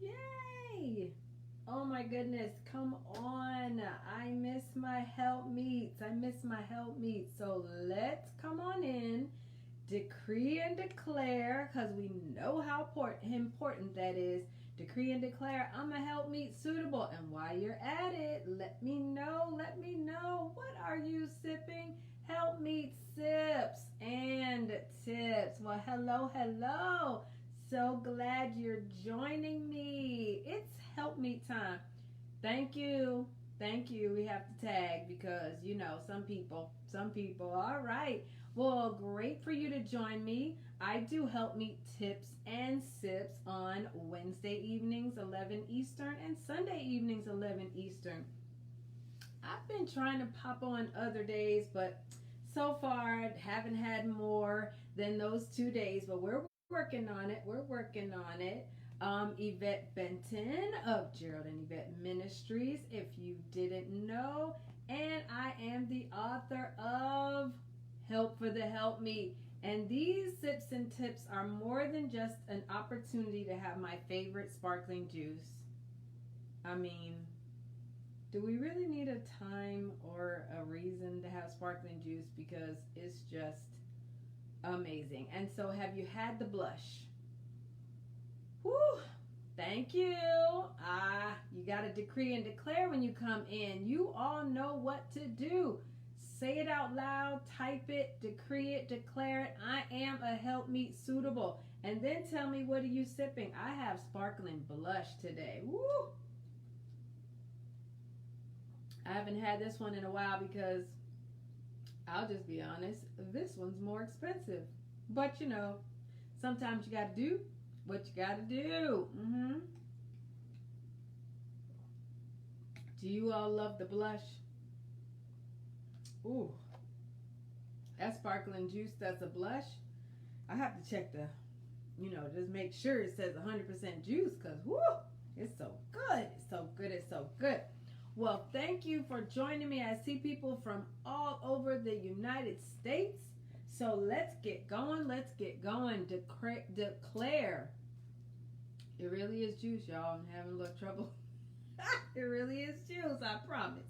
Yay! Oh my goodness, come on. I miss my helpmeets. I miss my helpmeets. So let's come on in, decree and declare, because we know how important that is. Decree and declare, I'm a helpmeet suitable. And while you're at it, let me know. What are you sipping? Helpmeet sips and tips. Well, hello. So glad you're joining me. It's Helpmeet time. Thank you. We have to tag because, some people. All right. Well, great for you to join me. I do Helpmeet Tips and Sips on Wednesday evenings, 11 Eastern, and Sunday evenings, 11 Eastern. I've been trying to pop on other days, but so far I haven't had more than those 2 days, but we're working on it. Yvette Benton of Gerald and Yvette Ministries, if you didn't know, and I am the author of Help for the Helpmeet. And these sips and tips are more than just an opportunity to have my favorite sparkling juice. I mean, do we really need a time or a reason to have sparkling juice? Because it's just amazing. And so, have you had the blush? Woo! Thank you. You got to decree and declare when you come in. You all know what to do. Say it out loud, type it, decree it, declare it. I am a helpmeet suitable. And then tell me, what are you sipping? I have sparkling blush today. Woo! I haven't had this one in a while because, I'll just be honest, this one's more expensive. But sometimes you got to do what you got to do. Do you all love the blush? Ooh, that sparkling juice that's a blush. I have to check just make sure it says 100% juice, because whoo, it's so good. Well, thank you for joining me. I see people from all over the United States. So let's get going. Declare. It really is juice, y'all. I'm having a little trouble. It really is juice, I promise.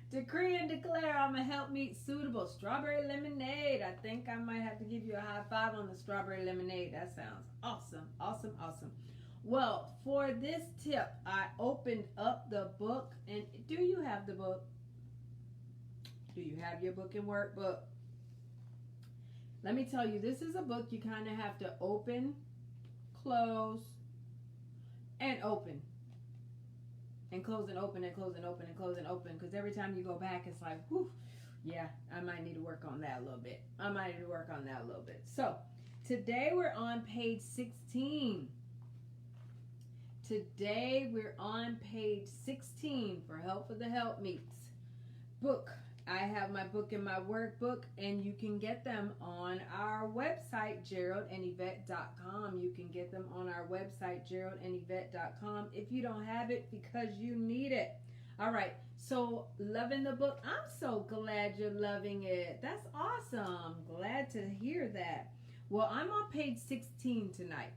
Decree and declare, I'm a helpmeet suitable. Strawberry lemonade. I think I might have to give you a high five on the strawberry lemonade. That sounds awesome. Well, for this tip, I opened up the book. And do you have the book? Do you have your book and workbook? Let me tell you, this is a book you kind of have to open, close, and open. And close and open and close and open and close and open. Because every time you go back, it's like, whew, yeah, I might need to work on that a little bit. So, today we're on page 16. For Help for the Helpmeets book. I have my book and my workbook, and you can get them on our website, GeraldandYvette.com. You can get them on our website, GeraldandYvette.com, if you don't have it, because you need it. All right, so loving the book. I'm so glad you're loving it. That's awesome. Glad to hear that. Well, I'm on page 16 tonight.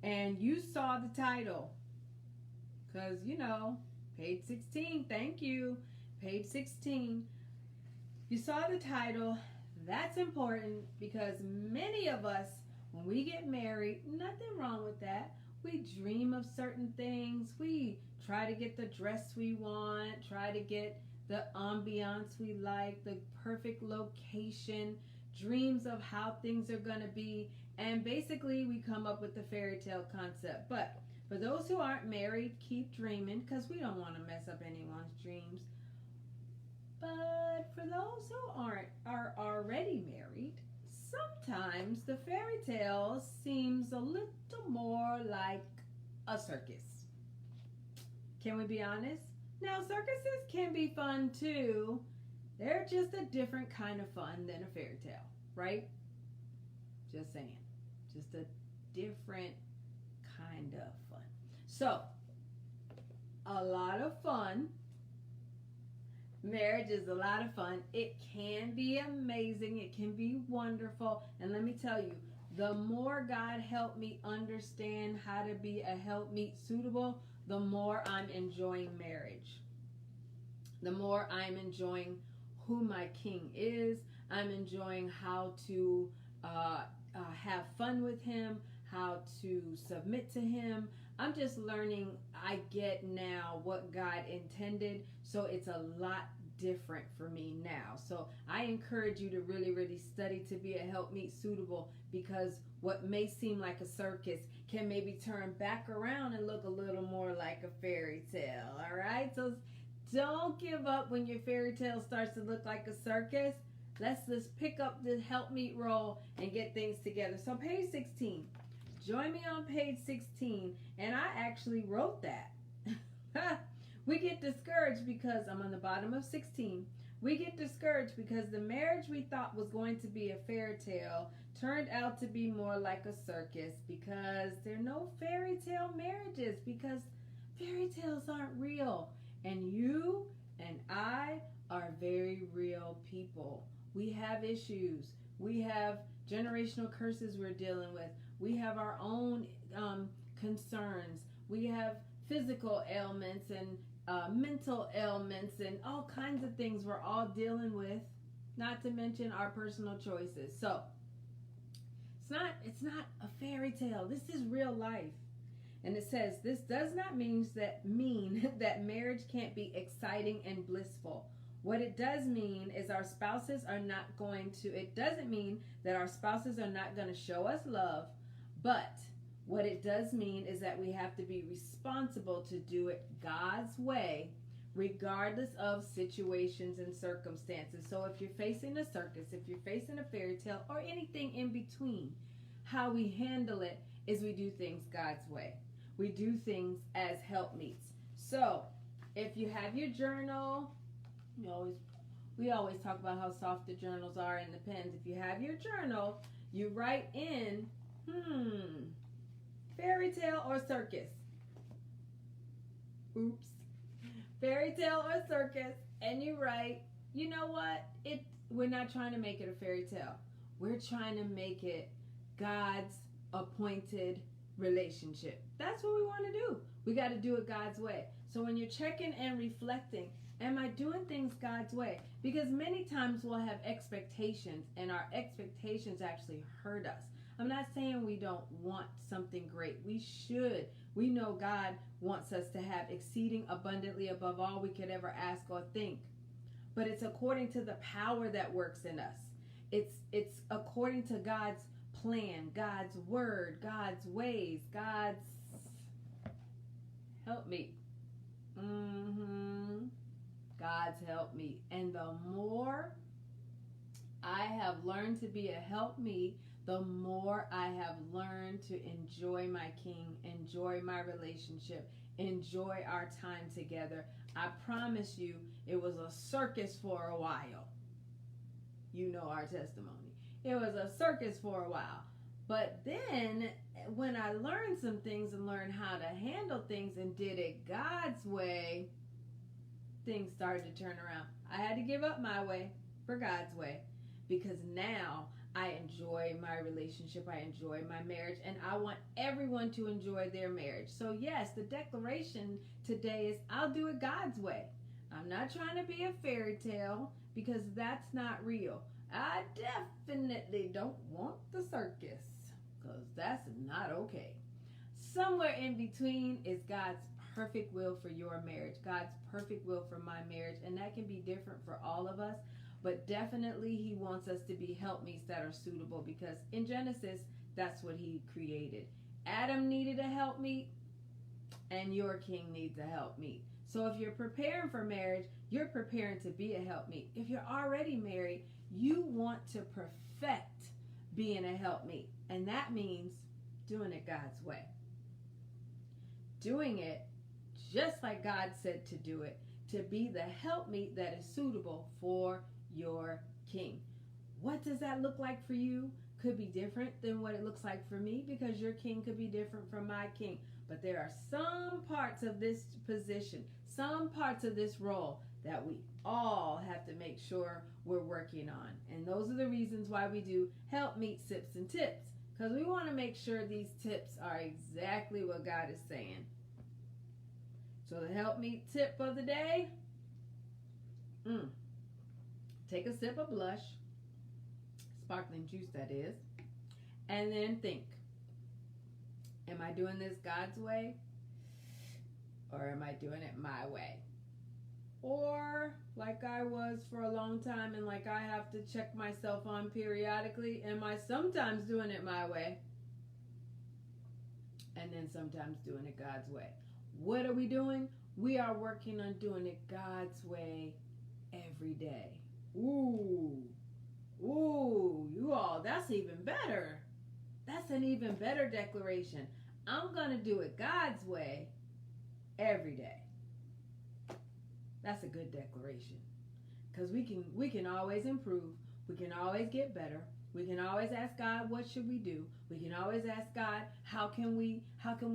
And you saw the title, because, page 16, thank you. Page 16. You saw the title. That's important because many of us, when we get married, nothing wrong with that. We dream of certain things. We try to get the dress we want, try to get the ambiance we like, the perfect location, dreams of how things are going to be. And basically, we come up with the fairy tale concept. But for those who aren't married, keep dreaming, because we don't want to mess up anyone's dreams. But for those who are already married, sometimes the fairy tale seems a little more like a circus. Can we be honest? Now, circuses can be fun too. They're just a different kind of fun than a fairy tale, right? Just saying. Just a different kind of fun. So, a lot of fun. Marriage is a lot of fun. It can be amazing. It can be wonderful. And let me tell you, The more God helped me understand how to be a helpmeet suitable, the more I'm enjoying marriage. The more I'm enjoying who my king is. I'm enjoying how to have fun with him, how to submit to him. I'm just learning. I get now what God intended, so it's a lot different for me now. So I encourage you to really, really study to be a helpmeet suitable, because what may seem like a circus can maybe turn back around and look a little more like a fairy tale. All right, so don't give up when your fairy tale starts to look like a circus. Let's just pick up the helpmeet role and get things together. So page 16. Join me on page 16. And I actually wrote that. We get discouraged because I'm on the bottom of 16. We get discouraged because the marriage we thought was going to be a fairy tale turned out to be more like a circus, because there are no fairy tale marriages, because fairy tales aren't real. And you and I are very real people. We have issues. We have generational curses we're dealing with. We have our own concerns. We have physical ailments and mental ailments and all kinds of things we're all dealing with, not to mention our personal choices. So it's not a fairy tale. This is real life. And it says, this does not mean that marriage can't be exciting and blissful. What it does mean is it doesn't mean that our spouses are not going to show us love, but what it does mean is that we have to be responsible to do it God's way, regardless of situations and circumstances. So if you're facing a circus, if you're facing a fairy tale, or anything in between, how we handle it is we do things God's way. We do things as helpmeets. So if you have your journal, we always talk about how soft the journals are and the pens. If you have your journal, you write in, fairy tale or circus? Oops. Fairy tale or circus, and you write, you know what? We're not trying to make it a fairy tale. We're trying to make it God's appointed relationship. That's what we want to do. We got to do it God's way. So when you're checking and reflecting, am I doing things God's way? Because many times we'll have expectations, and our expectations actually hurt us. I'm not saying we don't want something great. We should. We know God wants us to have exceeding abundantly above all we could ever ask or think. But it's according to the power that works in us. It's according to God's plan, God's word, God's ways, God's help me. God's help me. And the more I have learned to be a helpmeet, the more I have learned to enjoy my king, enjoy my relationship, enjoy our time together. I promise you, it was a circus for a while. You know our testimony. It was a circus for a while. But then when I learned some things and learned how to handle things and did it God's way, things started to turn around. I had to give up my way for God's way, because now I enjoy my relationship, I enjoy my marriage, and I want everyone to enjoy their marriage. So yes, the declaration today is, I'll do it God's way. I'm not trying to be a fairy tale, because that's not real. I definitely don't want the circus, because that's not okay. Somewhere in between is God's perfect will for your marriage, God's perfect will for my marriage, and that can be different for all of us. But definitely he wants us to be helpmeets that are suitable, because in Genesis, that's what he created. Adam needed a helpmeet, and your king needs a helpmeet. So if you're preparing for marriage, you're preparing to be a helpmeet. If you're already married, you want to perfect being a helpmeet. And that means doing it God's way. Doing it just like God said to do it, to be the helpmeet that is suitable for your king. What does that look like for you? Could be different than what it looks like for me, because your king could be different from my king. But there are some parts of this position, some parts of this role that we all have to make sure we're working on. And those are the reasons why we do Helpmeet Sips and Tips, because we want to make sure these tips are exactly what God is saying. So the Helpmeet tip of the day, take a sip of blush, sparkling juice that is, and then think, am I doing this God's way, or am I doing it my way? Or like I was for a long time, and like I have to check myself on periodically, am I sometimes doing it my way, and then sometimes doing it God's way? What are we doing? We are working on doing it God's way every day. Ooh, you all, that's even better. That's an even better declaration. I'm going to do it God's way every day. That's a good declaration, because we can always improve. We can always get better. We can always ask God, what should we do? We can always ask God, how can we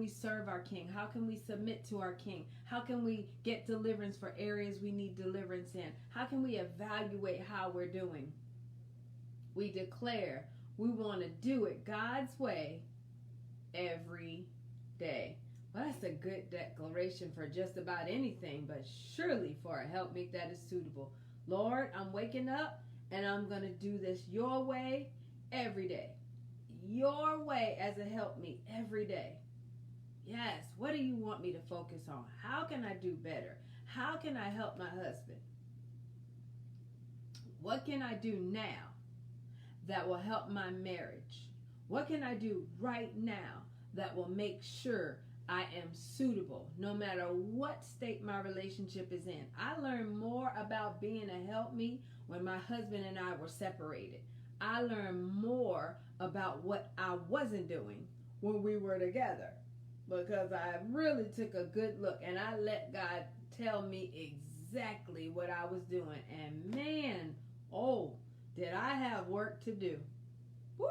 serve our King? How can we submit to our King? How can we get deliverance for areas we need deliverance in? How can we evaluate how we're doing? We declare we want to do it God's way every day. Well, that's a good declaration for just about anything, but surely for a helpmeet that is suitable. Lord, I'm waking up and I'm going to do this your way every day. Your way as a helpmeet every day. Yes, what do you want me to focus on? How can I do better? How can I help my husband? What can I do now that will help my marriage? What can I do right now that will make sure I am suitable no matter what state my relationship is in? I learned more about being a helpmeet when my husband and I were separated. I learned more about what I wasn't doing when we were together, because I really took a good look and I let God tell me exactly what I was doing. And man, oh, did I have work to do. Woo!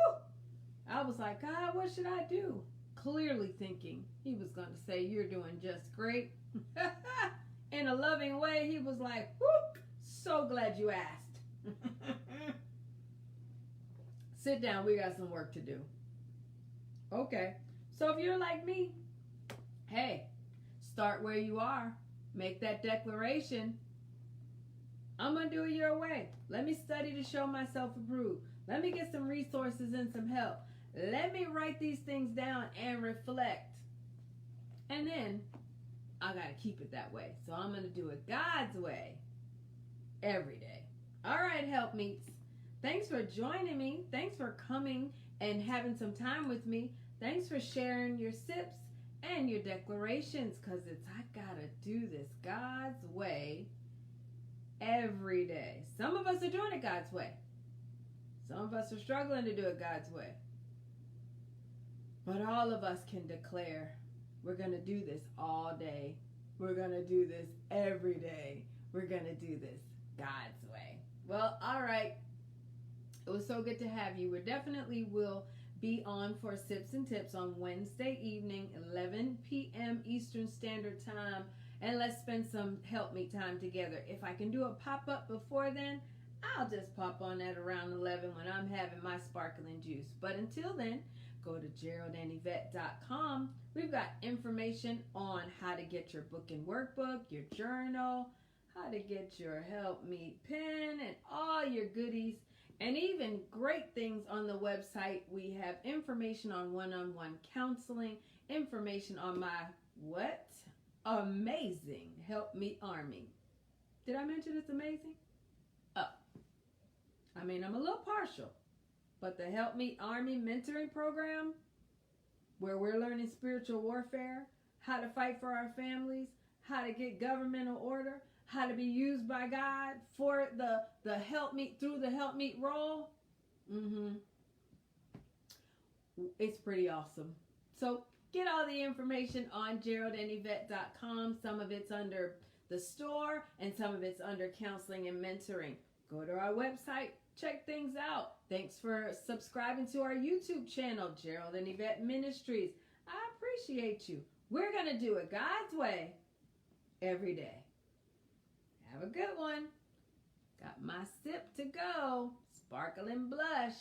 I was like, God, what should I do? Clearly thinking he was going to say, you're doing just great. In a loving way, he was like, whoop, so glad you asked. Sit down, we got some work to do. Okay, so if you're like me, hey, start where you are. Make that declaration. I'm going to do it your way. Let me study to show myself approved. Let me get some resources and some help. Let me write these things down and reflect. And then I got to keep it that way. So I'm going to do it God's way every day. All right, helpmeets. Thanks for joining me. Thanks for coming and having some time with me. Thanks for sharing your sips and your declarations, because I got to do this God's way every day. Some of us are doing it God's way. Some of us are struggling to do it God's way. But all of us can declare, we're going to do this all day. We're going to do this every day. We're going to do this God's way. Well, all right. It was so good to have you. We definitely will be on for Sips and Tips on Wednesday evening, 11 p.m. Eastern Standard Time. And let's spend some helpmeet time together. If I can do a pop-up before then, I'll just pop on at around 11 when I'm having my sparkling juice. But until then, go to GeraldandYvette.com. We've got information on how to get your book and workbook, your journal, how to get your helpmeet pen, and all your goodies, and even great things on the website. We have information on one-on-one counseling, information on my amazing Helpmeet Army. Did I mention it's amazing? I'm a little partial, but the Helpmeet Army mentoring program, where we're learning spiritual warfare, how to fight for our families, how to get governmental order, how to be used by God for the helpmeet, through the helpmeet role. It's pretty awesome. So get all the information on GeraldandYvette.com. Some of it's under the store and some of it's under counseling and mentoring. Go to our website, check things out. Thanks for subscribing to our YouTube channel, Gerald and Yvette Ministries. I appreciate you. We're going to do it God's way every day. Have a good one. Got my sip to go. Sparkling blush.